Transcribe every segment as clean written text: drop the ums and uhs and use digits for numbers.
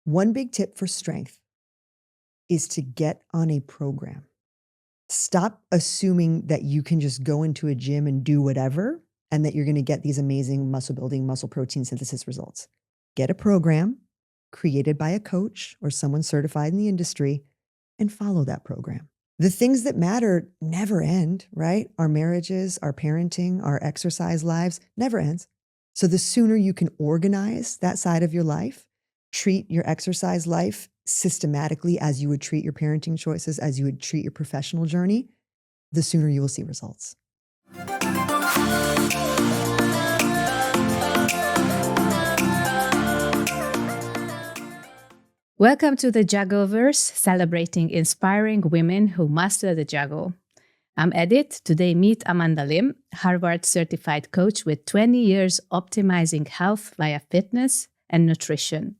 One big tip for strength is to get on a program. Stop assuming that you can just go into a gym and do whatever and that you're going to get these amazing muscle building, muscle protein synthesis results. Get a program created by a coach or someone certified in the industry and follow that program. The things that matter never end, right? Our marriages, our parenting, our exercise lives never ends. So the sooner you can organize that side of your life, treat your exercise life systematically as you would treat your parenting choices, as you would treat your professional journey, the sooner you will see results. Welcome to the Juggleverse, celebrating inspiring women who master the juggle. I'm Edith. Today meet Amanda Lim, Harvard-certified coach with 20 years optimizing health via fitness and nutrition.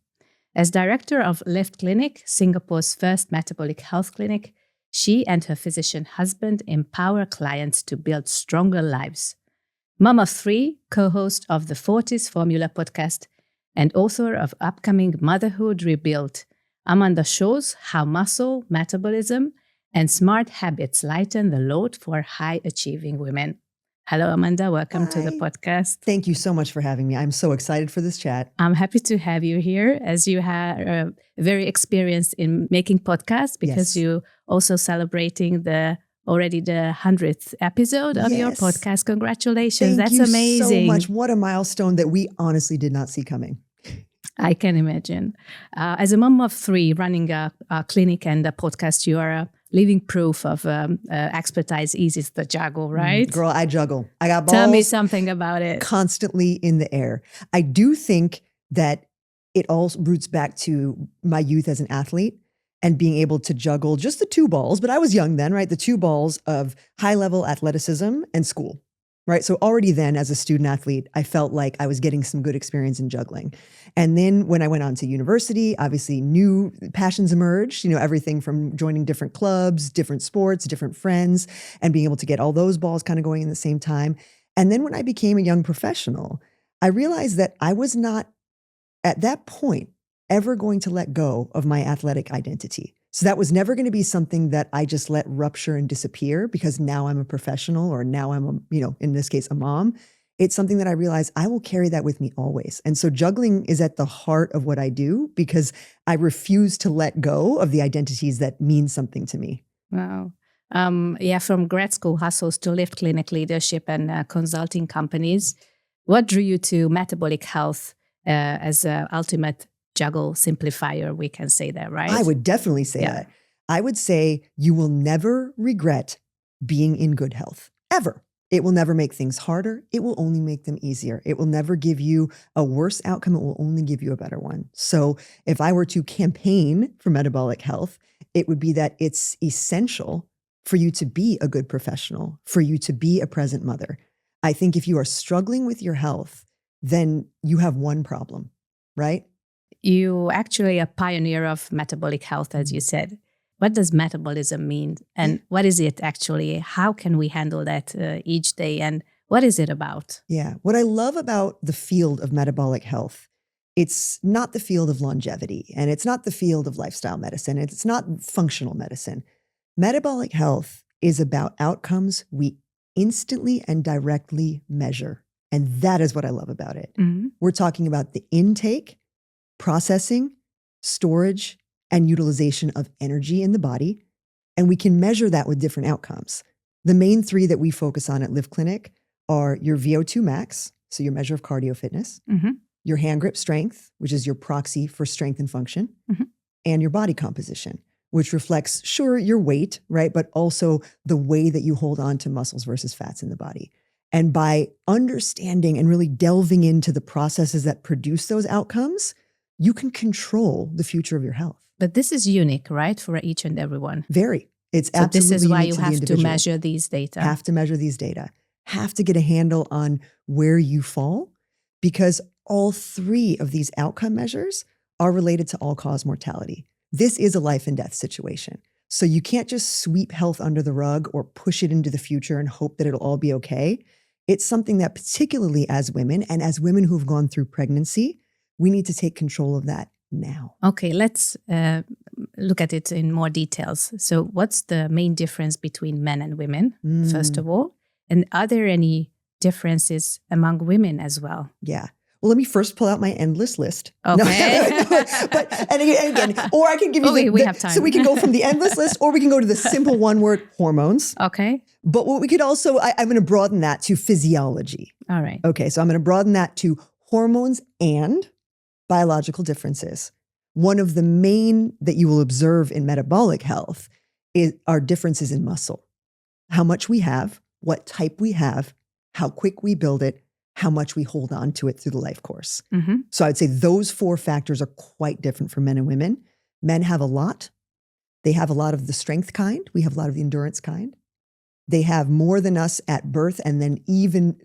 As director of Lift Clinic, Singapore's first metabolic health clinic, she and her physician husband empower clients to build stronger lives. Mom of 3, co-host of the 40s Formula podcast, and author of upcoming Motherhood Rebuilt, Amanda shows how muscle, metabolism, and smart habits lighten the load for high-achieving women. Hello, Amanda. Welcome to the podcast. Thank you so much for having me. I'm so excited for this chat. I'm happy to have you here, as you are very experienced in making podcasts, because you also celebrating already the 100th episode of your podcast. Congratulations. That's amazing. Thank you so much. What a milestone that we honestly did not see coming. I can imagine. As a mom of 3 running a clinic and a podcast, you are a living proof of expertise eases the juggle, right? Girl, I juggle. I got balls. Tell me something about it. Constantly in the air. I do think that it all roots back to my youth as an athlete and being able to juggle just the 2 balls, but I was young then, right? The 2 balls of high-level athleticism and school, right? So already then as a student athlete, I felt like I was getting some good experience in juggling. And then when I went on to university, obviously new passions emerged, everything from joining different clubs, different sports, different friends, and being able to get all those balls kind of going in the same time. And then when I became a young professional, I realized that I was not at that point ever going to let go of my athletic identity. So that was never going to be something that I just let rupture and disappear because now I'm a professional or now I'm in this case, a mom. It's something that I realize I will carry that with me always. And so juggling is at the heart of what I do because I refuse to let go of the identities that mean something to me. Wow. From grad school hustles to Lift Clinic leadership and consulting companies, what drew you to metabolic health as an ultimate juggle simplifier? We can say that, right? I would definitely say that. I would say you will never regret being in good health, ever. It will never make things harder. It will only make them easier. It will never give you a worse outcome. It will only give you a better one. So if I were to campaign for metabolic health, it would be that it's essential for you to be a good professional, for you to be a present mother. I think if you are struggling with your health, then you have one problem, right? You actually a pioneer of metabolic health, as you said. What does metabolism mean? And what is it actually? How can we handle that each day? And what is it about? Yeah. What I love about the field of metabolic health, it's not the field of longevity and it's not the field of lifestyle medicine. It's not functional medicine. Metabolic health is about outcomes we instantly and directly measure. And that is what I love about it. Mm-hmm. We're talking about the intake, processing, storage, and utilization of energy in the body. And we can measure that with different outcomes. The main 3 that we focus on at Lift Clinic are your VO2 max, so your measure of cardio fitness, your hand grip strength, which is your proxy for strength and function, and your body composition, which reflects, sure, your weight, right? But also the way that you hold on to muscles versus fats in the body. And by understanding and really delving into the processes that produce those outcomes, you can control the future of your health. But this is unique, right, for each and every one? Very. It's so absolutely this is why unique you have to measure these data. Have to measure these data. Have to get a handle on where you fall, because all 3 of these outcome measures are related to all-cause mortality. This is a life and death situation. So you can't just sweep health under the rug or push it into the future and hope that it'll all be okay. It's something that particularly as women and as women who've gone through pregnancy, we need to take control of that now. Okay, let's look at it in more details. So what's the main difference between men and women, first of all? And are there any differences among women as well? Yeah. Well, let me first pull out my endless list. Okay. And again, or I can give you we have time. So we can go from the endless list, or we can go to the simple one word, hormones. Okay. But what we could also, I'm going to broaden that to physiology. All right. Okay. So I'm going to broaden that to hormones and biological differences. One of the main that you will observe in metabolic health are differences in muscle. How much we have, what type we have, how quick we build it, how much we hold on to it through the life course. Mm-hmm. So I'd say those 4 factors are quite different for men and women. Men have a lot. They have a lot of the strength kind. We have a lot of the endurance kind. They have more than us at birth, and then even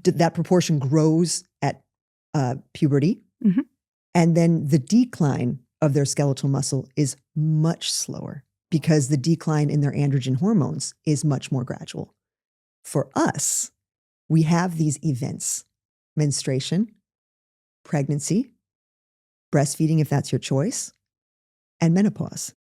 that proportion grows at puberty. Mm-hmm. And then the decline of their skeletal muscle is much slower because the decline in their androgen hormones is much more gradual. For us, we have these events: menstruation, pregnancy, breastfeeding if that's your choice, and menopause.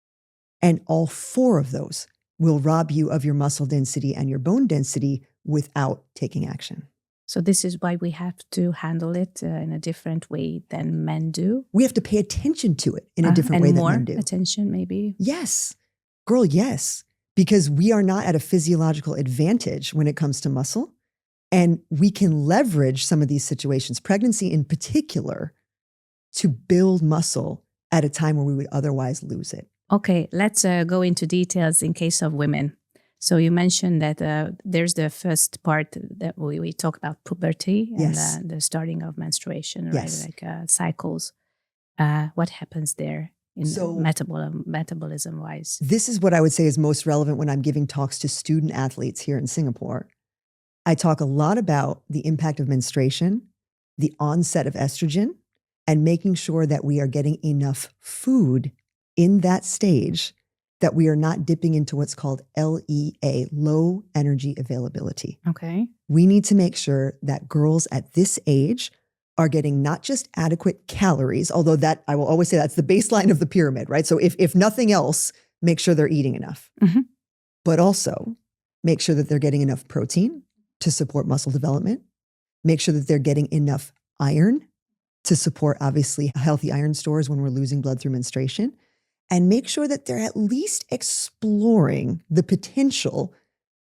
And all 4 of those will rob you of your muscle density and your bone density without taking action. So this is why we have to handle it in a different way than men do. We have to pay attention to it in a different way than men do. And more attention, maybe. Yes. Girl, yes. Because we are not at a physiological advantage when it comes to muscle. And we can leverage some of these situations, pregnancy in particular, to build muscle at a time where we would otherwise lose it. Okay, let's go into details in case of women. So you mentioned that there's the first part that we talk about puberty and Yes. the starting of menstruation, right? Yes. Like cycles. What happens there in metabolism-wise? This is what I would say is most relevant when I'm giving talks to student athletes here in Singapore. I talk a lot about the impact of menstruation, the onset of estrogen, and making sure that we are getting enough food in that stage, that we are not dipping into what's called LEA, low energy availability. Okay. We need to make sure that girls at this age are getting not just adequate calories, although that I will always say that's the baseline of the pyramid, right? So if nothing else, make sure they're eating enough, but also make sure that they're getting enough protein to support muscle development, make sure that they're getting enough iron to support, obviously, healthy iron stores when we're losing blood through menstruation, and make sure that they're at least exploring the potential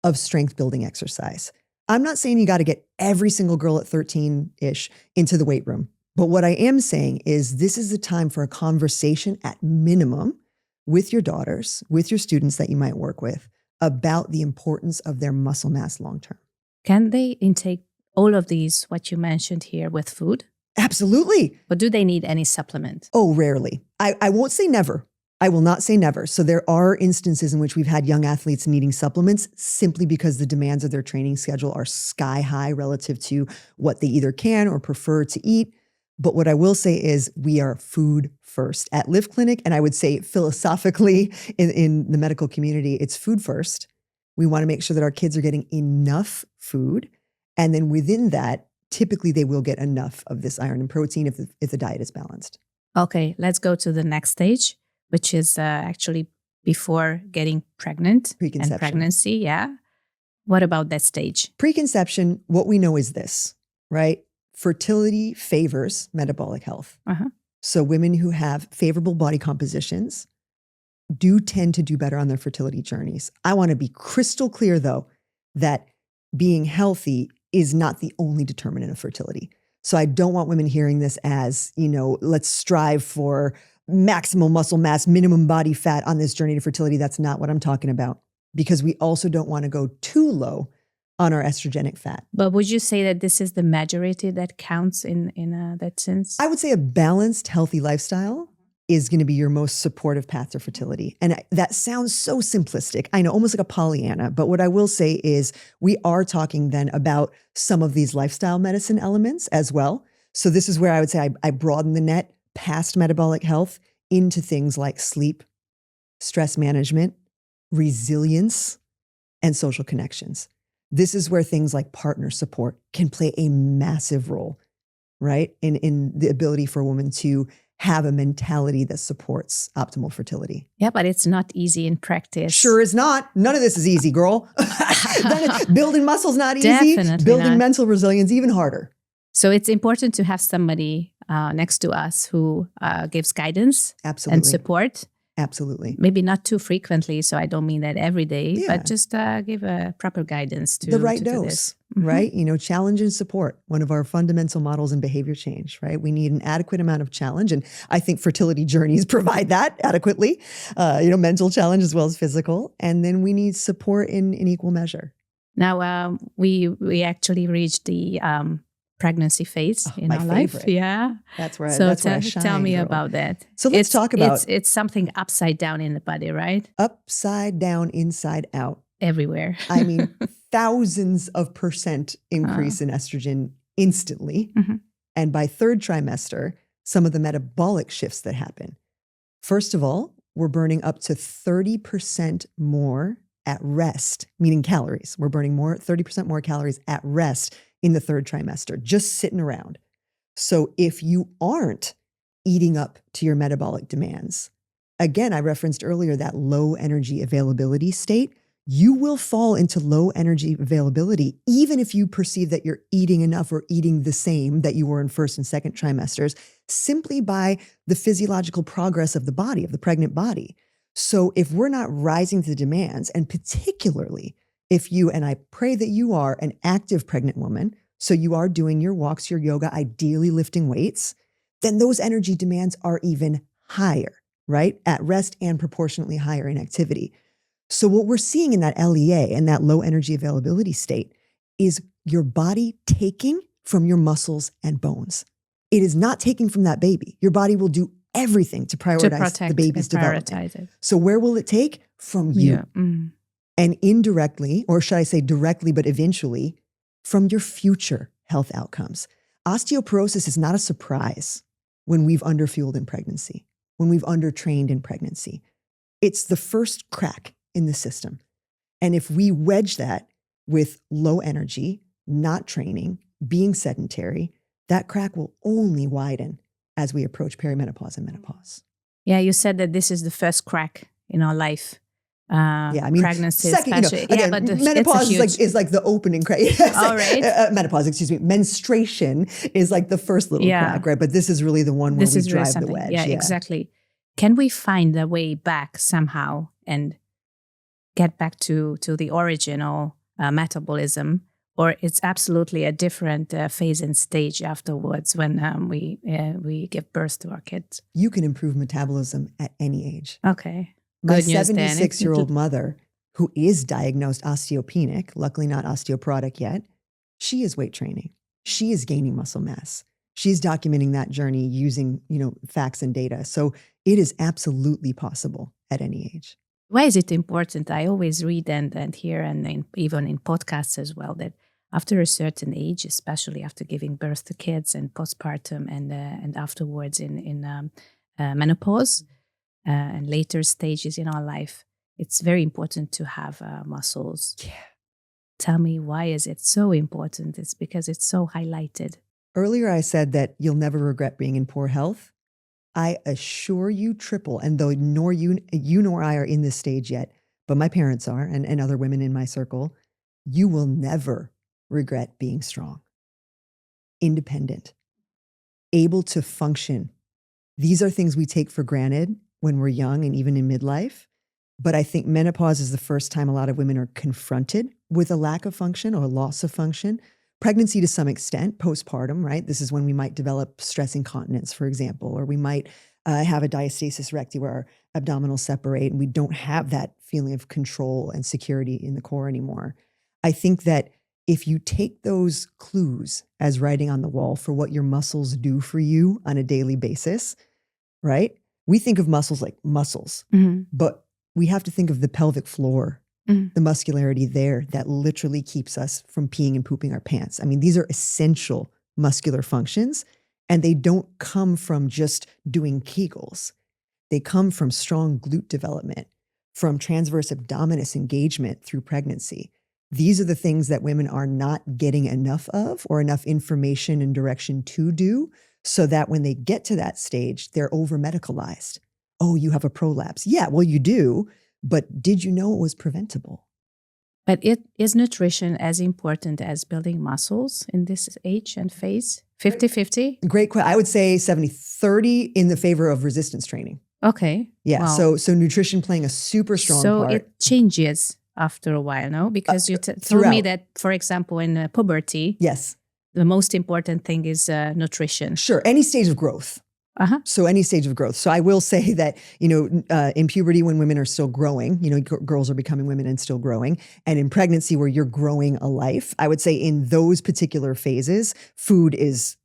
of strength building exercise. I'm not saying you got to get every single girl at 13-ish into the weight room, but what I am saying is this is the time for a conversation at minimum with your daughters, with your students that you might work with, about the importance of their muscle mass long-term. Can they intake all of these, what you mentioned here, with food? Absolutely. Or do they need any supplement? Oh, rarely. I won't say never. I will not say never. So there are instances in which we've had young athletes needing supplements simply because the demands of their training schedule are sky high relative to what they either can or prefer to eat. But what I will say is we are food first at Lift Clinic. And I would say philosophically in the medical community, it's food first. We want to make sure that our kids are getting enough food. And then within that, typically they will get enough of this iron and protein if the diet is balanced. Okay, let's go to the next stage, which is actually before getting pregnant and pregnancy. Yeah. What about that stage? Preconception, what we know is this, right? Fertility favors metabolic health. So women who have favorable body compositions do tend to do better on their fertility journeys. I want to be crystal clear, though, that being healthy is not the only determinant of fertility. So I don't want women hearing this as, let's strive for maximal muscle mass, minimum body fat on this journey to fertility. That's not what I'm talking about, because we also don't want to go too low on our estrogenic fat. But would you say that this is the majority that counts in that sense? I would say a balanced, healthy lifestyle is going to be your most supportive path to fertility. And that sounds so simplistic. I know, almost like a Pollyanna. But what I will say is we are talking then about some of these lifestyle medicine elements as well. So this is where I would say I broaden the net past metabolic health into things like sleep, stress management, resilience, and social connections. This is where things like partner support can play a massive role, right? In the ability for a woman to have a mentality that supports optimal fertility. Yeah, but it's not easy in practice. Sure is not. None of this is easy, girl. Building muscle's not easy. Definitely Building not. mental resilience even harder. So it's important to have somebody next to us who gives guidance Absolutely. and support. Absolutely. Maybe not too frequently, so I don't mean that every day, Yeah. but just give a proper guidance to the right to do dose, this. Mhm. right? Challenge and support, one of our fundamental models in behavior change, right? We need an adequate amount of challenge. And I think fertility journeys provide that adequately, mental challenge as well as physical. And then we need support in equal measure. Now, we actually reached the pregnancy phase in my our life. favorite. Yeah. That's where So I shine, tell me girl. about that. So let's talk about it's something upside down in the body, right? upside down, inside out. Everywhere. I mean, thousands of % increase in estrogen instantly. Mhm. And by third trimester, some of the metabolic shifts that happen. First of all, we're burning up to 30% more at rest, meaning calories. We're burning 30% more calories at rest in the third trimester, just sitting around. So if you aren't eating up to your metabolic demands, again, I referenced earlier that low energy availability state, you will fall into low energy availability, even if you perceive that you're eating enough or eating the same that you were in first and second trimesters, simply by the physiological progress of the body, of the pregnant body. So if we're not rising to the demands, and particularly if you, and I pray that you are an active pregnant woman, so you are doing your walks, your yoga, ideally lifting weights, then those energy demands are even higher, right? At rest and proportionately higher in activity. So what we're seeing in that LEA and that low energy availability state is your body taking from your muscles and bones. It is not taking from that baby. Your body will do everything to prioritize the baby's development. It. So where will it take? From you. Yeah. Mm. And indirectly, or should I say directly, but eventually, from your future health outcomes. Osteoporosis is not a surprise when we've underfueled in pregnancy, when we've undertrained in pregnancy. It's the first crack in the system. And if we wedge that with low energy, not training, being sedentary, that crack will only widen as we approach perimenopause and menopause. Yeah, you said that this is the first crack in our life. Pregnancy, second, especially. Again, but menopause is like the opening crack. All right. Menstruation is like the first little crack, right? But this is really the one where we drive the wedge. Yeah, exactly. Can we find a way back somehow and get back to the original metabolism, or it's absolutely a different phase and stage afterwards when we give birth to our kids? You can improve metabolism at any age. Okay. My Good news, 76-year-old mother, who is diagnosed osteopenic, luckily not osteoporotic yet, she is weight training. She is gaining muscle mass. She's documenting that journey using, facts and data. So it is absolutely possible at any age. Why is it important? I always read and hear, and even in podcasts as well, that after a certain age, especially after giving birth to kids and postpartum and afterwards in menopause and later stages in our life, it's very important to have muscles. Yeah. Tell me, why is it so important? It's because it's so highlighted. Earlier, I said that you'll never regret being in poor health. I assure you triple, and though nor you nor I are in this stage yet, but my parents are, and other women in my circle, you will never regret being strong, independent, able to function. These are things we take for granted when we're young and even in midlife. But I think menopause is the first time a lot of women are confronted with a lack of function or loss of function. Pregnancy to some extent, postpartum, right? This is when we might develop stress incontinence, for example, or we might have a diastasis recti where our abdominals separate and we don't have that feeling of control and security in the core anymore. I think that if you take those clues as writing on the wall for what your muscles do for you on a daily basis, right? We think of muscles like muscles, but we have to think of the pelvic floor, the muscularity there that literally keeps us from peeing and pooping our pants. I mean, these are essential muscular functions, and they don't come from just doing Kegels. They come from strong glute development, from transverse abdominis engagement through pregnancy. These are the things that women are not getting enough of or enough information and direction to do. so that when they get to that stage, they're over-medicalized. Oh, you have a prolapse. Yeah, well, you do, but did you know it was preventable? But is nutrition as important as building muscles in this age and phase? 50-50? Great question. I would say 70-30 in the favor of resistance training. Okay. Yeah, Wow. so nutrition playing a super strong part. So it changes after a while, no? Because you told me that, for example, in puberty, yes, the most important thing is nutrition. Sure, any stage of growth. So any stage of growth. So I will say that, in puberty when women are still growing, girls are becoming women and still growing. And in pregnancy where you're growing a life, I would say in those particular phases, food is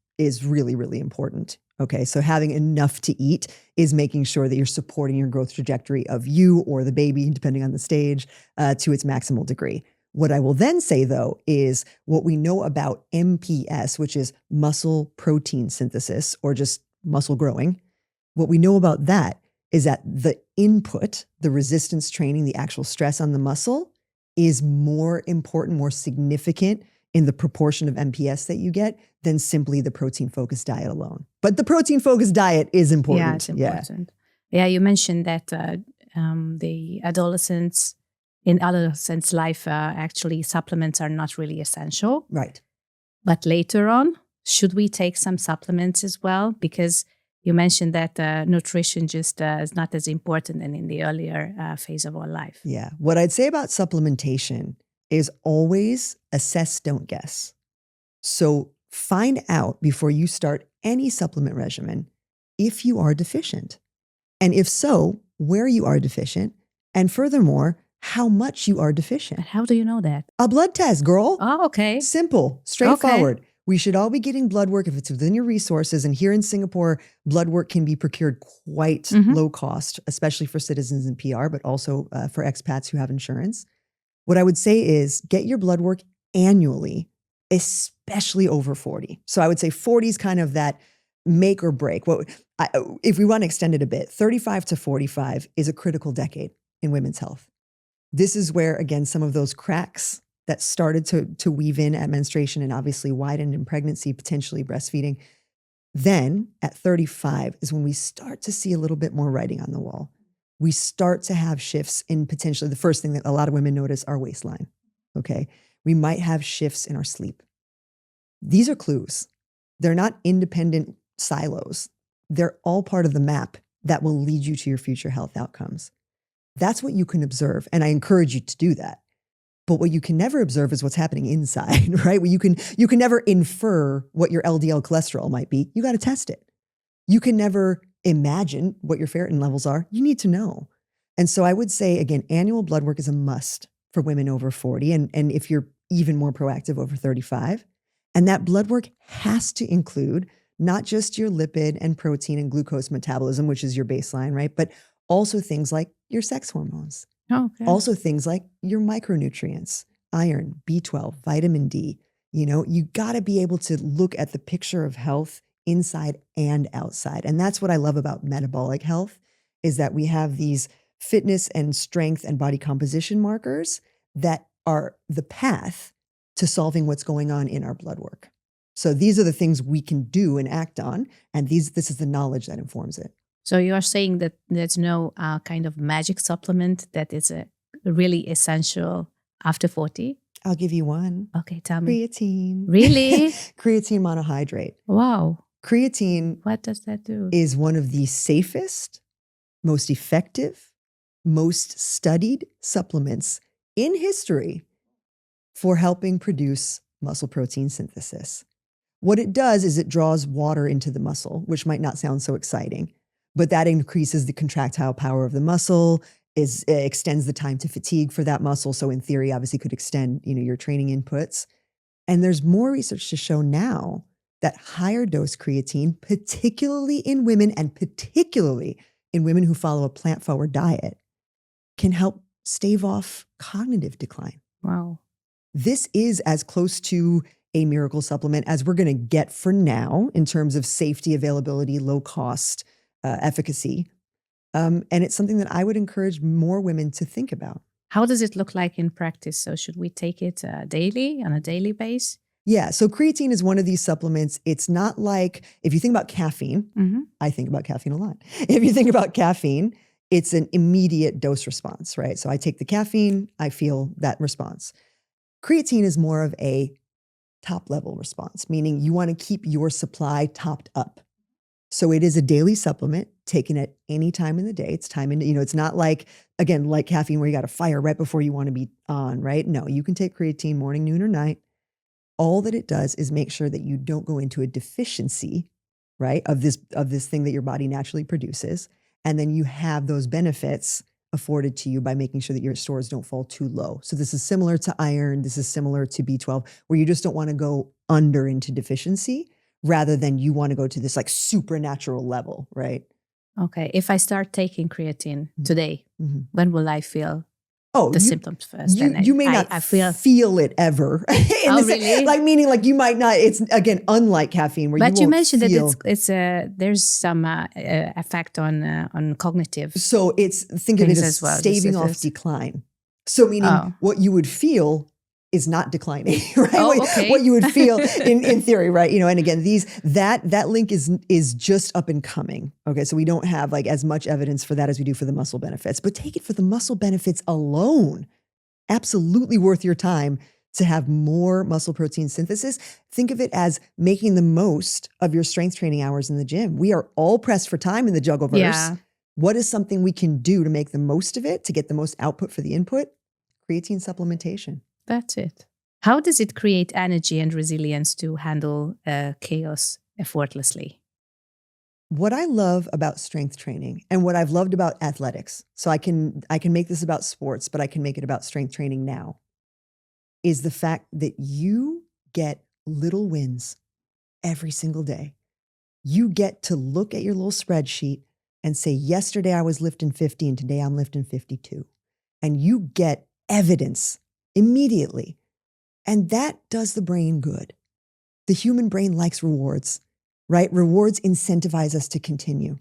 really, really important. Okay, so having enough to eat is making sure that you're supporting your growth trajectory of you or the baby, depending on the stage, to its maximal degree. What I will then say, though, is what we know about MPS, which is muscle protein synthesis, or just muscle growing. What we know about that is that the input, the resistance training, the actual stress on the muscle is more important, more significant in the proportion of MPS that you get than simply the protein-focused diet alone. But the protein-focused diet is important. Yeah, it's important. Yeah, you mentioned that the in adolescents' life, actually supplements are not really essential. Right. But later on, should we take some supplements as well? Because you mentioned that nutrition just is not as important than in the earlier phase of our life. Yeah. What I'd say about supplementation is always assess, don't guess. So find out before you start any supplement regimen if you are deficient. And if so, where you are deficient. And furthermore, how much you are deficient. And how do you know that? A blood test, girl. Oh, okay. Simple, straightforward. Okay. We should all be getting blood work if it's within your resources. And here in Singapore, blood work can be procured quite low cost, especially for citizens in PR, but also for expats who have insurance. What I would say is get your blood work annually, especially over 40. So I would say 40 is kind of that make or break. If we want to extend it a bit, 35 to 45 is a critical decade in women's health. This is where, again, some of those cracks that started to weave in at menstruation and obviously widened in pregnancy, potentially breastfeeding. Then at 35 is when we start to see a little bit more writing on the wall. We start to have shifts in potentially the first thing that a lot of women notice, our waistline. Okay. We might have shifts in our sleep. These are clues. They're not independent silos. They're all part of the map that will lead you to your future health outcomes. That's what you can observe. And I encourage you to do that. But what you can never observe is what's happening inside, right? You can never infer what your LDL cholesterol might be. You got to test it. You can never imagine what your ferritin levels are. You need to know. And so I would say, again, annual blood work is a must for women over 40. And if you're even more proactive over 35. And that blood work has to include not just your lipid and protein and glucose metabolism, which is your baseline, right? But also things like your sex hormones. Okay. Also things like your micronutrients, iron, B12, vitamin D. You got to be able to look at the picture of health inside and outside. And that's what I love about metabolic health, is that we have these fitness and strength and body composition markers that are the path to solving what's going on in our blood work. So these are the things we can do and act on. And this is the knowledge that informs it. So you are saying that there's no kind of magic supplement that is really essential after 40? I'll give you one. Okay, tell me. Creatine. Really? Creatine monohydrate. Wow. Creatine. What does that do? Is one of the safest, most effective, most studied supplements in history for helping produce muscle protein synthesis. What it does is it draws water into the muscle, which might not sound so exciting. But that increases the contractile power of the muscle, extends the time to fatigue for that muscle. So in theory, obviously could extend, your training inputs. And there's more research to show now that higher dose creatine, particularly in women and particularly in women who follow a plant-forward diet, can help stave off cognitive decline. Wow. This is as close to a miracle supplement as we're going to get for now in terms of safety, availability, low cost, efficacy. And it's something that I would encourage more women to think about. How does it look like in practice? So should we take it daily, on a daily basis? Yeah. So creatine is one of these supplements. It's not like, if you think about caffeine, I think about caffeine a lot. If you think about caffeine, it's an immediate dose response, right? So I take the caffeine, I feel that response. Creatine is more of a top level response, meaning you want to keep your supply topped up. So it is a daily supplement taken at any time in the day. It's time in, it's not like, again, like caffeine where you got to fire right before you want to be on, right? No, you can take creatine morning, noon, or night. All that it does is make sure that you don't go into a deficiency, right, of this thing that your body naturally produces. And then you have those benefits afforded to you by making sure that your stores don't fall too low. So this is similar to iron. This is similar to B12, where you just don't want to go under into deficiency rather than you want to go to this like supernatural level, right? Okay. If I start taking creatine today, when will I feel the symptoms first? You may not I feel it ever. Really? Like meaning like you might not, it's again, unlike caffeine where but you mentioned feel, that it's there's some effect on cognitive. So think of it as well, staving off decline. So meaning what you would feel is not declining, right? What you would feel in theory, right? And again, that link is just up and coming. Okay. So we don't have like as much evidence for that as we do for the muscle benefits, but take it for the muscle benefits alone. Absolutely worth your time to have more muscle protein synthesis. Think of it as making the most of your strength training hours in the gym. We are all pressed for time in the Juggleverse. Yeah. What is something we can do to make the most of it, to get the most output for the input? Creatine supplementation. That's it. How does it create energy and resilience to handle chaos effortlessly? What I love about strength training and what I've loved about athletics, so I can make this about sports, but I can make it about strength training now, is the fact that you get little wins every single day. You get to look at your little spreadsheet and say, yesterday I was lifting 50 and today I'm lifting 52. And you get evidence immediately. And that does the brain good. The human brain likes rewards, right? Rewards incentivize us to continue.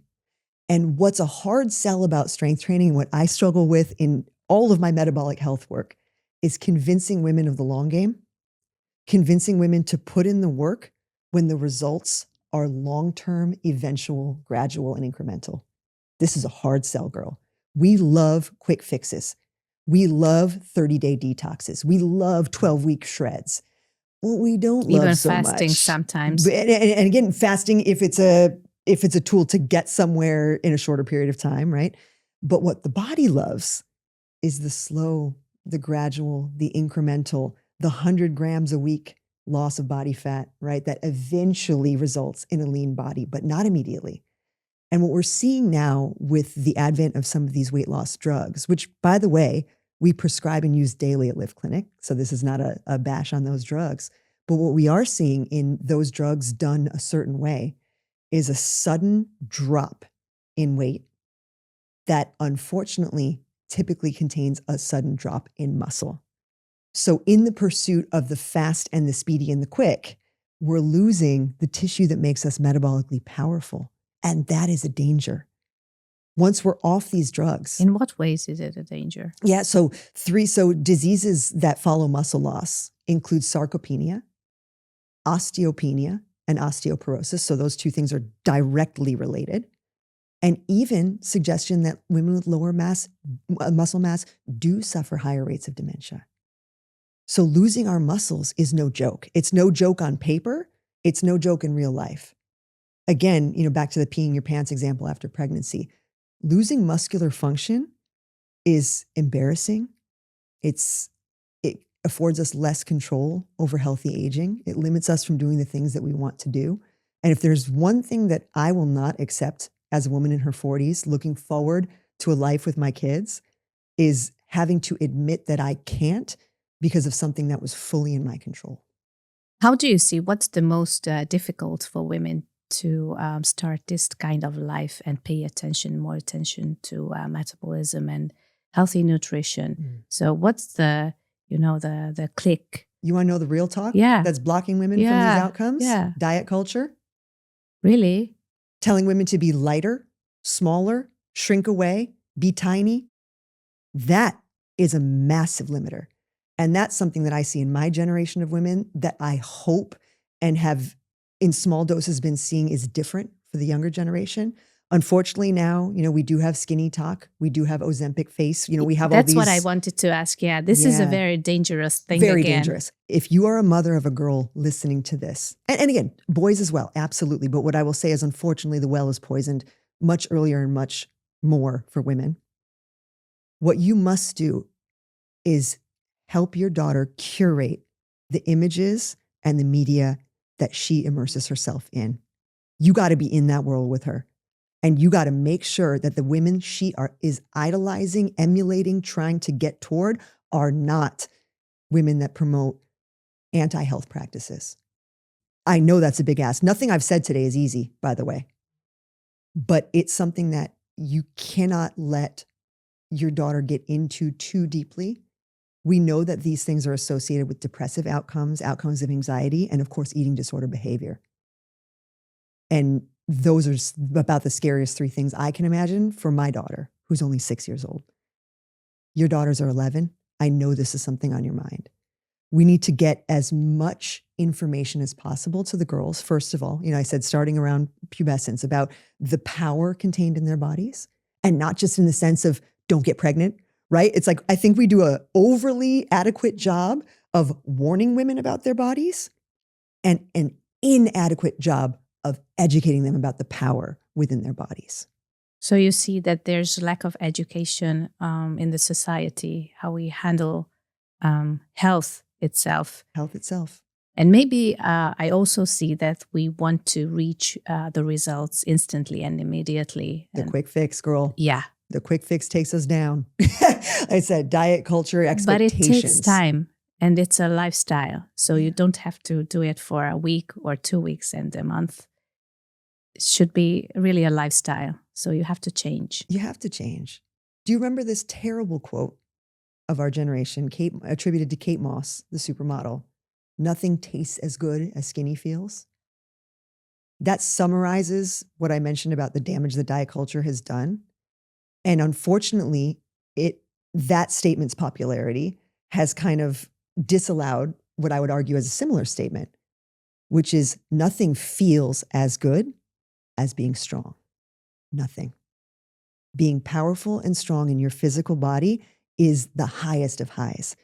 And what's a hard sell about strength training, what I struggle with in all of my metabolic health work, is convincing women of the long game, convincing women to put in the work when the results are long-term, eventual, gradual, and incremental. This is a hard sell, girl. We love quick fixes. We love 30-day detoxes. We love 12-week shreds. What we don't love even so fasting much, sometimes. And again, fasting if it's a tool to get somewhere in a shorter period of time, right? But what the body loves is the slow, the gradual, the incremental, the 100 grams a week loss of body fat, right? That eventually results in a lean body, but not immediately. And what we're seeing now with the advent of some of these weight loss drugs, which, by the way, we prescribe and use daily at Live Clinic. So this is not a bash on those drugs. But what we are seeing in those drugs done a certain way is a sudden drop in weight that unfortunately typically contains a sudden drop in muscle. So in the pursuit of the fast and the speedy and the quick, we're losing the tissue that makes us metabolically powerful. And that is a danger. Once we're off these drugs. In what ways is it a danger? Yeah, so diseases that follow muscle loss include sarcopenia, osteopenia, and osteoporosis. So those two things are directly related. And even suggestion that women with lower muscle mass do suffer higher rates of dementia. So losing our muscles is no joke. It's no joke on paper. It's no joke in real life. Again, back to the peeing your pants example after pregnancy. Losing muscular function is embarrassing. It affords us less control over healthy aging. It limits us from doing the things that we want to do. And if there's one thing that I will not accept as a woman in her 40s, looking forward to a life with my kids, is having to admit that I can't because of something that was fully in my control. How do you see what's the most difficult for women to start this kind of life and pay more attention to metabolism and healthy nutrition? So what's the click? You want to know the real talk? Yeah. That's blocking women from these outcomes? Yeah. Diet culture? Really? Telling women to be lighter, smaller, shrink away, be tiny. That is a massive limiter. And that's something that I see in my generation of women that I hope and have in small doses been seeing is different for the younger generation. Unfortunately now, we do have skinny talk. We do have Ozempic face. We have all these. That's what I wanted to ask. Yeah, this is a very dangerous thing. Very dangerous. If you are a mother of a girl listening to this, and again, boys as well, absolutely. But what I will say is, unfortunately, the well is poisoned much earlier and much more for women. What you must do is help your daughter curate the images and the media that she immerses herself in. You got to be in that world with her. And you got to make sure that the women she is idolizing, emulating, trying to get toward are not women that promote anti-health practices. I know that's a big ask. Nothing I've said today is easy, by the way. But it's something that you cannot let your daughter get into too deeply. We know that these things are associated with depressive outcomes of anxiety, and of course, eating disorder behavior. And those are about the scariest three things I can imagine for my daughter, who's only 6 years old. Your daughters are 11. I know this is something on your mind. We need to get as much information as possible to the girls. First of all, I said starting around pubescence about the power contained in their bodies, and not just in the sense of don't get pregnant, right? It's like, I think we do an overly adequate job of warning women about their bodies and an inadequate job of educating them about the power within their bodies. So you see that there's lack of education in the society, how we handle health itself. And maybe I also see that we want to reach the results instantly and immediately. The quick fix, girl. Yeah. The quick fix takes us down. I said diet culture, expectations. But it takes time, and it's a lifestyle. So you don't have to do it for a week or 2 weeks and a month. It should be really a lifestyle. So you have to change. You have to change. Do you remember this terrible quote of our generation, attributed to Kate Moss, the supermodel? Nothing tastes as good as skinny feels. That summarizes what I mentioned about the damage that diet culture has done. And unfortunately, that statement's popularity has kind of disallowed what I would argue as a similar statement, which is nothing feels as good as being strong. Nothing. Being powerful and strong in your physical body is the highest of highs.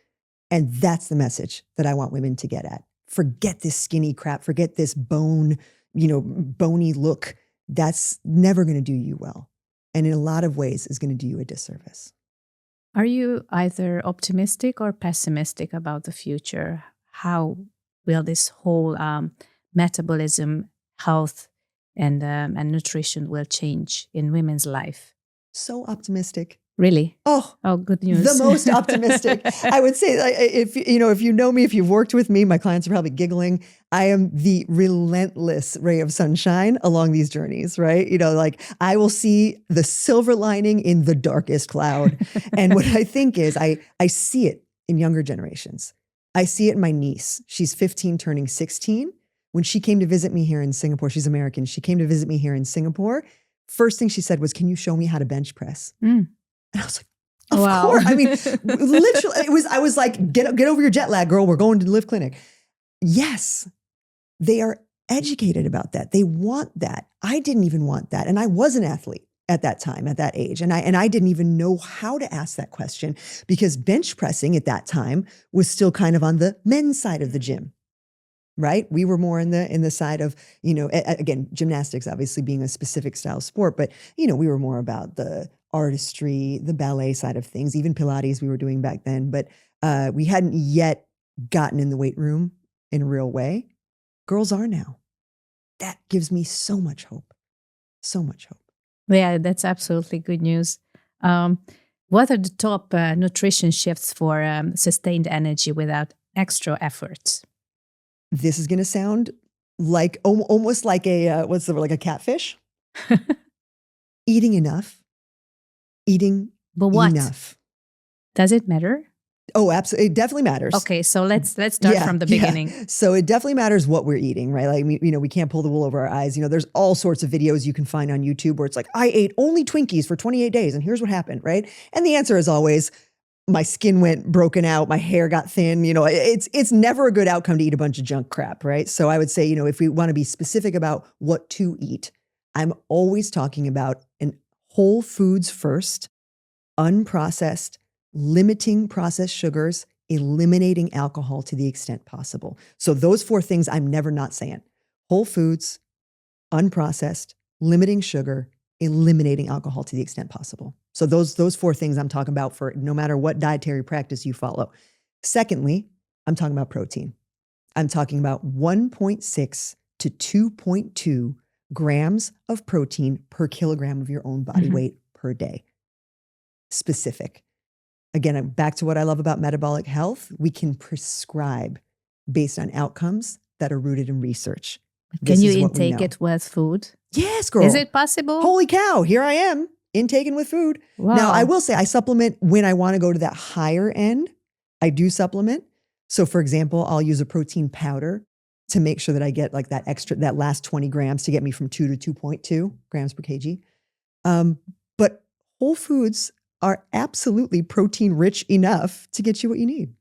And that's the message that I want women to get at. Forget this skinny crap. Forget this bony look. That's never going to do you well. And in a lot of ways is going to do you a disservice. Are you either optimistic or pessimistic about the future? How will this whole metabolism, health, and nutrition will change in women's life? So optimistic. Really? Oh, good news. The most optimistic. I would say, if you know me, if you've worked with me, my clients are probably giggling. I am the relentless ray of sunshine along these journeys, right? I will see the silver lining in the darkest cloud. And what I think is, I see it in younger generations. I see it in my niece. She's 15, turning 16. When she came to visit me here in Singapore, she's American. She came to visit me here in Singapore. First thing she said was, "Can you show me how to bench press?" And I was like, of course. I mean, literally, I was like, get over your jet lag, girl. We're going to the Live Clinic. Yes, they are educated about that. They want that. I didn't even want that. And I was an athlete at that time, at that age. And I didn't even know how to ask that question, because bench pressing at that time was still kind of on the men's side of the gym. Right? We were more in the side of, again, gymnastics obviously being a specific style of sport, but, we were more about the artistry, the ballet side of things, even Pilates we were doing back then. But we hadn't yet gotten in the weight room in a real way. Girls are now. That gives me so much hope. So much hope. Yeah, that's absolutely good news. What are the top nutrition shifts for sustained energy without extra effort? This is going to sound like almost like like a catfish. Eating enough. But what? Enough. Does it matter? Oh, absolutely. It definitely matters. Okay, so let's start from the beginning. Yeah. So it definitely matters what we're eating, right? Like, we can't pull the wool over our eyes. There's all sorts of videos you can find on YouTube where it's like, I ate only Twinkies for 28 days and here's what happened, right? And the answer is always, my skin went broken out, my hair got thin. It's never a good outcome to eat a bunch of junk crap, right? So I would say, if we want to be specific about what to eat, I'm always talking about an whole foods first, unprocessed, limiting processed sugars, eliminating alcohol to the extent possible. So those 4 things I'm never not saying. Whole foods, unprocessed, limiting sugar, eliminating alcohol to the extent possible. So those 4 things I'm talking about for no matter what dietary practice you follow. Secondly, I'm talking about protein. I'm talking about 1.6 to 2.2 grams of protein per kilogram of your own body weight per day. Specific. Again, back to what I love about metabolic health, we can prescribe based on outcomes that are rooted in research. Can you intake it with food? Yes, girl. Is it possible? Holy cow, here I am, intaking with food. Wow. Now, I will say I supplement when I want to go to that higher end. I do supplement. So for example, I'll use a protein powder to make sure that I get like that last 20 grams to get me from 2 to 2.2 grams per kg. But whole foods are absolutely protein rich enough to get you what you need.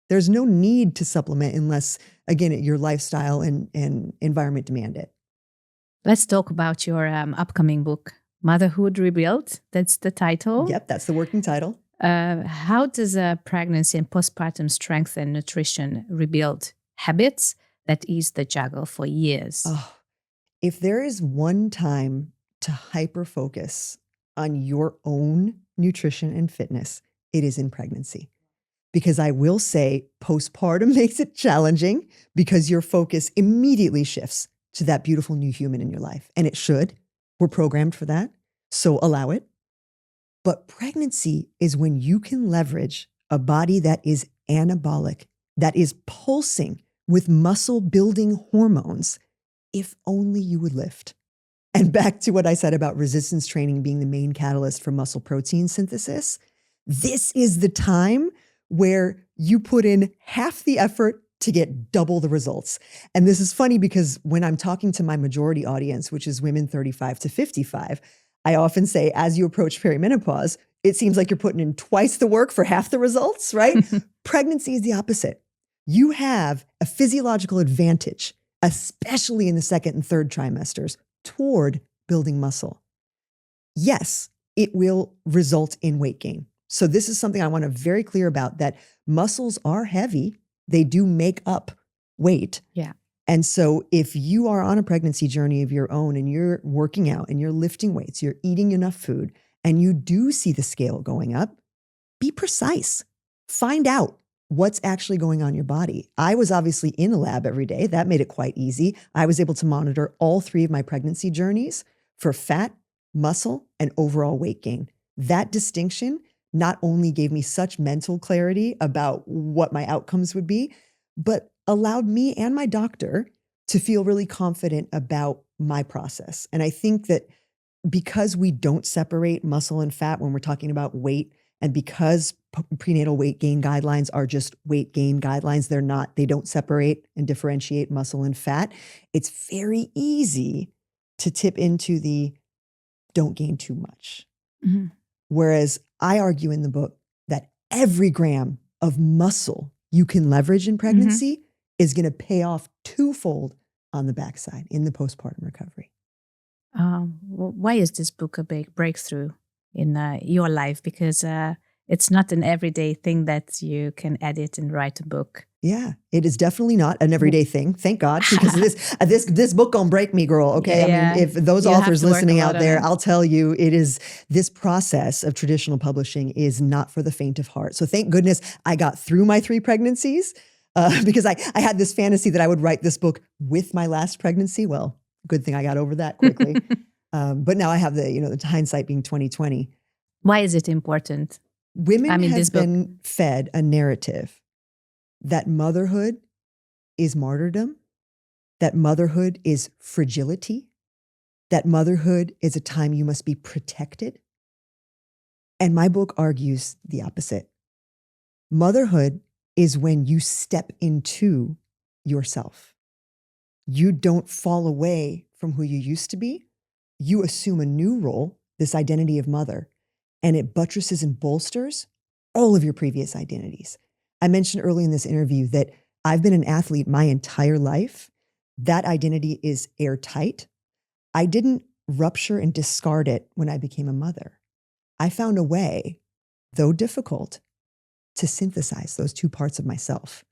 There's no need to supplement unless, again, your lifestyle and environment demand it. Let's talk about your upcoming book, Motherhood Rebuilt. That's the title. Yep, that's the working title. How does a pregnancy and postpartum strength and nutrition rebuild habits that ease the juggle for years? Oh, if there is one time to hyper-focus on your own nutrition and fitness, it is in pregnancy. Because I will say postpartum makes it challenging because your focus immediately shifts to that beautiful new human in your life. And it should. We're programmed for that. So allow it. But pregnancy is when you can leverage a body that is anabolic, that is pulsing with muscle building hormones, if only you would lift. And back to what I said about resistance training being the main catalyst for muscle protein synthesis, this is the time where you put in half the effort to get double the results. And this is funny because when I'm talking to my majority audience, which is women 35 to 55, I often say, as you approach perimenopause, it seems like you're putting in twice the work for half the results, right? Pregnancy is the opposite. You have a physiological advantage, especially in the 2nd and 3rd trimesters, toward building muscle. Yes, it will result in weight gain. So this is something I want to be very clear about, that muscles are heavy. They do make up weight. Yeah. And so if you are on a pregnancy journey of your own and you're working out and you're lifting weights, you're eating enough food, and you do see the scale going up, be precise. Find out what's actually going on in your body. I was obviously in a lab every day. That made it quite easy. I was able to monitor all 3 of my pregnancy journeys for fat, muscle, and overall weight gain. That distinction not only gave me such mental clarity about what my outcomes would be, but allowed me and my doctor to feel really confident about my process. And I think that because we don't separate muscle and fat when we're talking about weight, and because prenatal weight gain guidelines are just weight gain guidelines, they don't separate and differentiate muscle and fat, it's very easy to tip into the don't gain too much. Mm-hmm. Whereas I argue in the book that every gram of muscle you can leverage in pregnancy is going to pay off twofold on the backside in the postpartum recovery. Why is this book a big breakthrough in your life? Because it's not an everyday thing that you can edit and write a book. Yeah, it is definitely not an everyday thing. Thank God, because this book gonna break me, girl. Okay, Yeah. I mean, if those authors listening out there, I'll tell you, this process of traditional publishing is not for the faint of heart. So thank goodness I got through my 3 pregnancies because I had this fantasy that I would write this book with my last pregnancy. Well, good thing I got over that quickly. But now I have the hindsight being 2020. Why is it important? Women have been fed a narrative that motherhood is martyrdom, that motherhood is fragility, that motherhood is a time you must be protected. And my book argues the opposite. Motherhood is when you step into yourself. You don't fall away from who you used to be. You assume a new role, this identity of mother, and it buttresses and bolsters all of your previous identities. I mentioned early in this interview that I've been an athlete my entire life. That identity is airtight. I didn't rupture and discard it when I became a mother. I found a way, though difficult, to synthesize those two parts of myself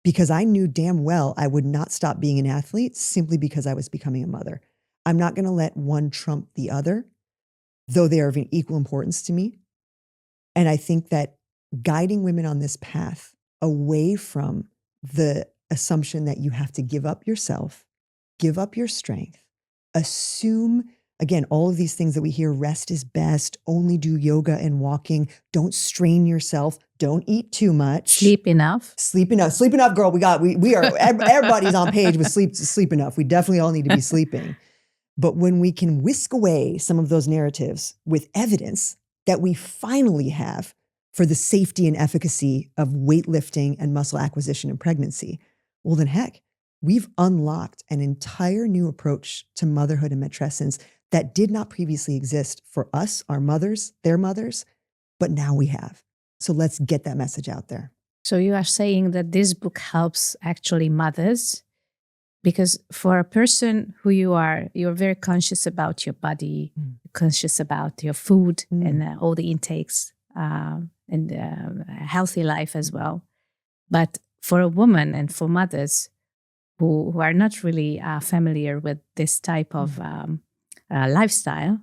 because I knew damn well I would not stop being an athlete simply because I was becoming a mother. I'm not going to let one trump the other, though they are of equal importance to me. And I think that guiding women on this path away from the assumption that you have to give up yourself, give up your strength, assume, again, all of these things that we hear, rest is best, only do yoga and walking, don't strain yourself, don't eat too much. Sleep enough. Sleep enough, girl. We are, everybody's on page with sleep enough. We definitely all need to be sleeping. But when we can whisk away some of those narratives with evidence that we finally have for the safety and efficacy of weightlifting and muscle acquisition in pregnancy, well then heck, we've unlocked an entire new approach to motherhood and matrescence that did not previously exist for us, our mothers, their mothers, but now we have. So let's get that message out there. So you are saying that this book helps actually mothers, because for a person who you're very conscious about your body, conscious about your food and all the intakes and a healthy life as well. But for a woman and for mothers who are not really familiar with this type of lifestyle,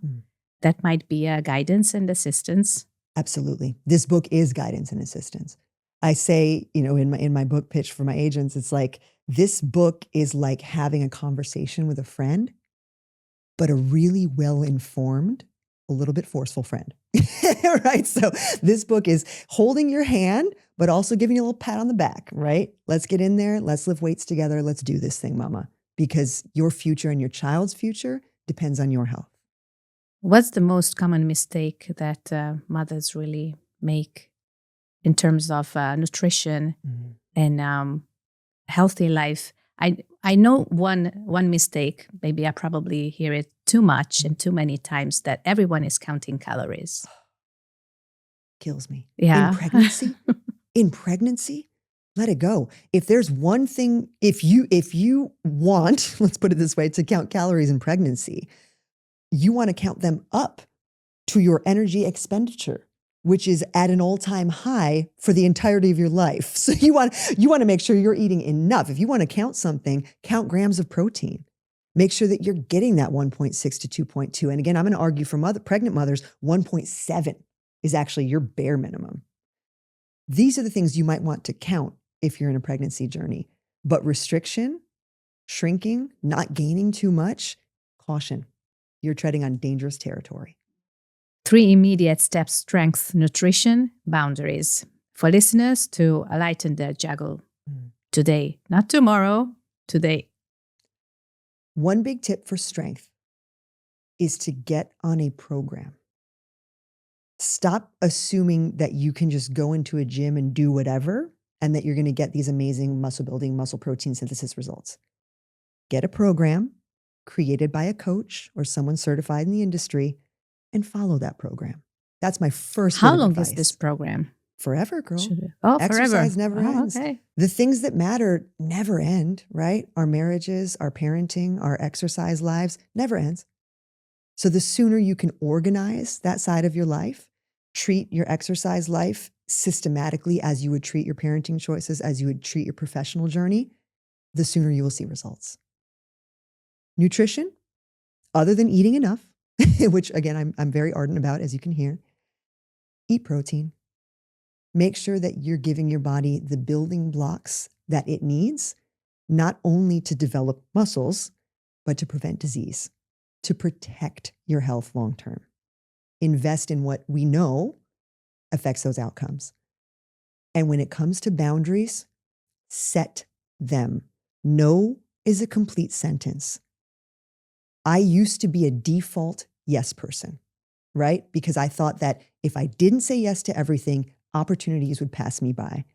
that might be a guidance and assistance. Absolutely. This book is guidance and assistance. I say, in my book pitch for my agents, it's like, this book is like having a conversation with a friend, but a really well-informed, a little bit forceful friend, right? So this book is holding your hand, but also giving you a little pat on the back, right? Let's get in there. Let's lift weights together. Let's do this thing, mama, because your future and your child's future depends on your health. What's the most common mistake that mothers really make in terms of nutrition and healthy life? I know one mistake, maybe I probably hear it too much and too many times, that everyone is counting calories. Kills me. Yeah. In pregnancy, let it go. If there's one thing, if you want, let's put it this way, to count calories in pregnancy, you want to count them up to your energy expenditure, which is at an all-time high for the entirety of your life. So you want to make sure you're eating enough. If you want to count something, count grams of protein. Make sure that you're getting that 1.6 to 2.2. And again, I'm going to argue for pregnant mothers, 1.7 is actually your bare minimum. These are the things you might want to count if you're in a pregnancy journey. But restriction, shrinking, not gaining too much, caution. You're treading on dangerous territory. 3 immediate steps: strength, nutrition, boundaries. For listeners to lighten their juggle today, not tomorrow, today. One big tip for strength is to get on a program. Stop assuming that you can just go into a gym and do whatever and that you're going to get these amazing muscle building, muscle protein synthesis results. Get a program created by a coach or someone certified in the industry and follow that program. That's my first bit of How long advice. is this program? Forever, girl. forever. Exercise never ends. Okay. The things that matter never end, right? Our marriages, our parenting, our exercise lives never ends. So the sooner you can organize that side of your life, treat your exercise life systematically as you would treat your parenting choices, as you would treat your professional journey, the sooner you will see results. Nutrition, other than eating enough, which again, I'm very ardent about, as you can hear, eat protein. Make sure that you're giving your body the building blocks that it needs, not only to develop muscles, but to prevent disease, to protect your health long-term. Invest in what we know affects those outcomes. And when it comes to boundaries, set them. No is a complete sentence. I used to be a default yes person, right? Because I thought that if I didn't say yes to everything, opportunities would pass me by.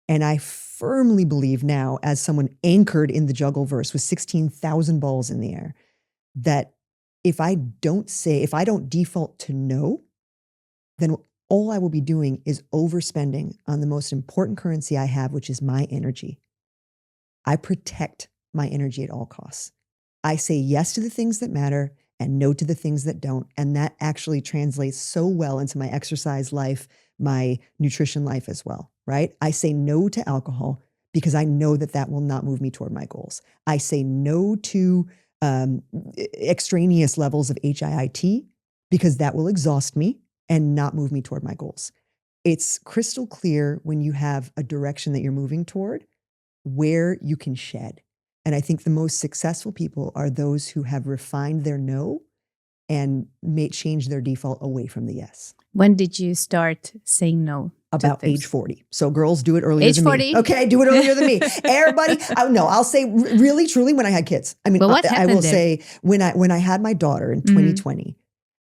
And I firmly believe now, as someone anchored in the Juggleverse with 16,000 balls in the air, that if I don't default to no, then all I will be doing is overspending on the most important currency I have, which is my energy. I protect my energy at all costs. I say yes to the things that matter and no to the things that don't. And that actually translates so well into my exercise life, my nutrition life as well, right? I say no to alcohol because I know that that will not move me toward my goals. I say no to extraneous levels of HIIT because that will exhaust me and not move me toward my goals. It's crystal clear when you have a direction that you're moving toward where you can shed. And I think the most successful people are those who have refined their no and may change their default away from the yes. When did you start saying no? About age 40. So girls do it earlier than 40? me. Okay, do it earlier than me. Everybody, I'll say really, truly when I had kids. I mean, I will say when I had my daughter in 2020,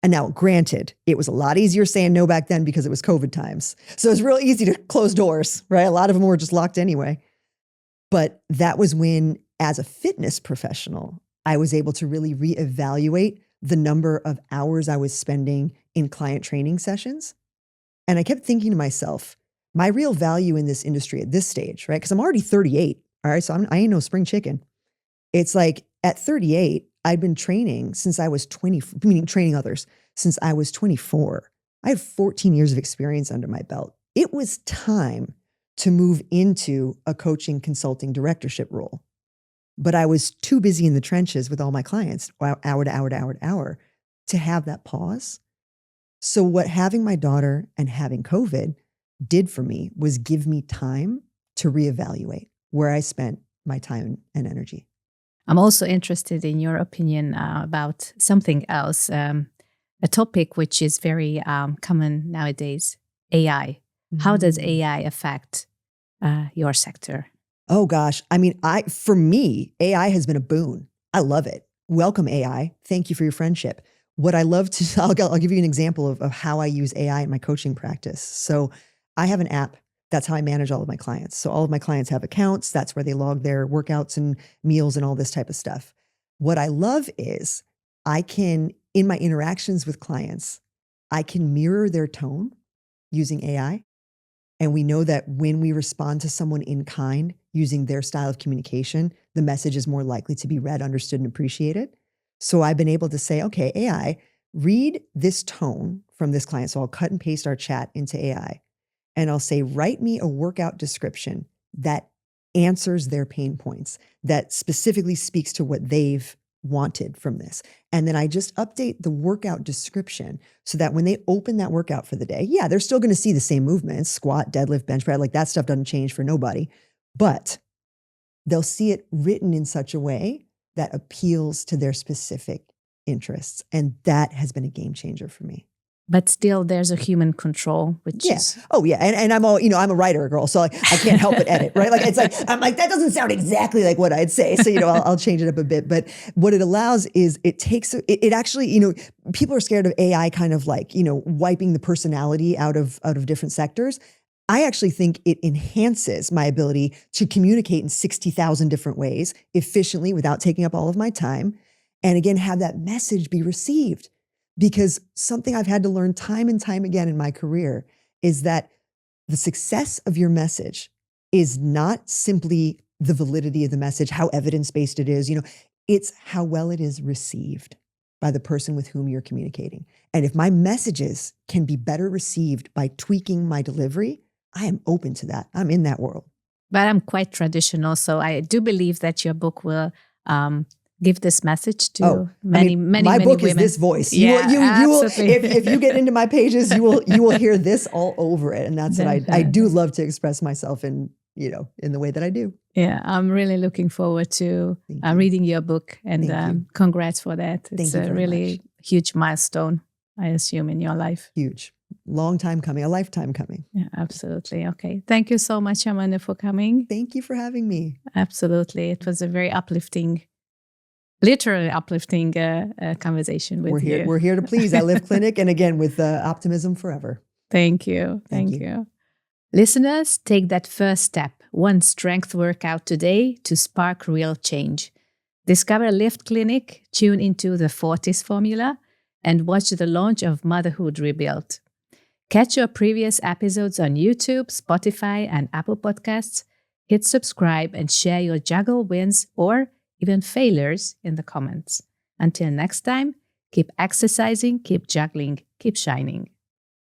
and now granted, it was a lot easier saying no back then because it was COVID times. So it's real easy to close doors, right? A lot of them were just locked anyway. But that was when, as a fitness professional, I was able to really reevaluate the number of hours I was spending in client training sessions. And I kept thinking to myself, my real value in this industry at this stage, right? Because I'm already 38, all right? So I ain't no spring chicken. It's like at 38, I'd been training since I was 20, meaning training others, since I was 24. I had 14 years of experience under my belt. It was time to move into a coaching, consulting, directorship role. But I was too busy in the trenches with all my clients, hour to hour to hour to hour, to have that pause. So what having my daughter and having COVID did for me was give me time to reevaluate where I spent my time and energy. I'm also interested in your opinion about something else, a topic which is very common nowadays, AI. How does AI affect your sector? Oh gosh. I mean, for me, AI has been a boon. I love it. Welcome AI. Thank you for your friendship. What I love to, I'll give you an example of how I use AI in my coaching practice. So I have an app. That's how I manage all of my clients. So all of my clients have accounts. That's where they log their workouts and meals and all this type of stuff. What I love is I can, in my interactions with clients, I can mirror their tone using AI. And we know that when we respond to someone in kind using their style of communication, the message is more likely to be read, understood, and appreciated. So I've been able to say, okay, AI, read this tone from this client. So I'll cut and paste our chat into AI. And I'll say, write me a workout description that answers their pain points, that specifically speaks to what they've wanted from this. And then I just update the workout description so that when they open that workout for the day, yeah, they're still going to see the same movements, squat, deadlift, bench press, like that stuff doesn't change for nobody, but they'll see it written in such a way that appeals to their specific interests. And that has been a game changer for me. But still there's a human control, which is... Oh yeah. And I'm I'm a writer girl, so I can't help but edit, right? Like, it's like, I'm like, that doesn't sound exactly like what I'd say. So, I'll change it up a bit. But what it allows is it actually, people are scared of AI kind of like, wiping the personality out of different sectors. I actually think it enhances my ability to communicate in 60,000 different ways efficiently without taking up all of my time. And again, have that message be received. Because something I've had to learn time and time again in my career is that the success of your message is not simply the validity of the message, how evidence-based it is, it's how well it is received by the person with whom you're communicating. And if my messages can be better received by tweaking my delivery, I am open to that. I'm in that world. But I'm quite traditional, so I do believe that your book will give this message to many my book women. is this voice. Yeah, you will, if you get into my pages, you will hear this all over it. And that's what I do love to express myself in the way that I do. Yeah, I'm really looking forward to reading your book, and congrats for that. It's a really huge milestone, I assume, in your life. Huge. Long time coming, a lifetime coming. Yeah, absolutely. Okay. Thank you so much, Amanda, for coming. Thank you for having me. Absolutely. It was a very literally uplifting conversation with you. We're here to please. I live clinic, and again, with optimism forever. Thank you. Thank you. Listeners, take that first step, one strength workout today to spark real change. Discover Lift Clinic, tune into the 40s formula, and watch the launch of Motherhood Rebuilt. Catch your previous episodes on YouTube, Spotify, and Apple Podcasts. Hit subscribe and share your juggle wins or even failures in the comments. Until next time, keep exercising, keep juggling, keep shining.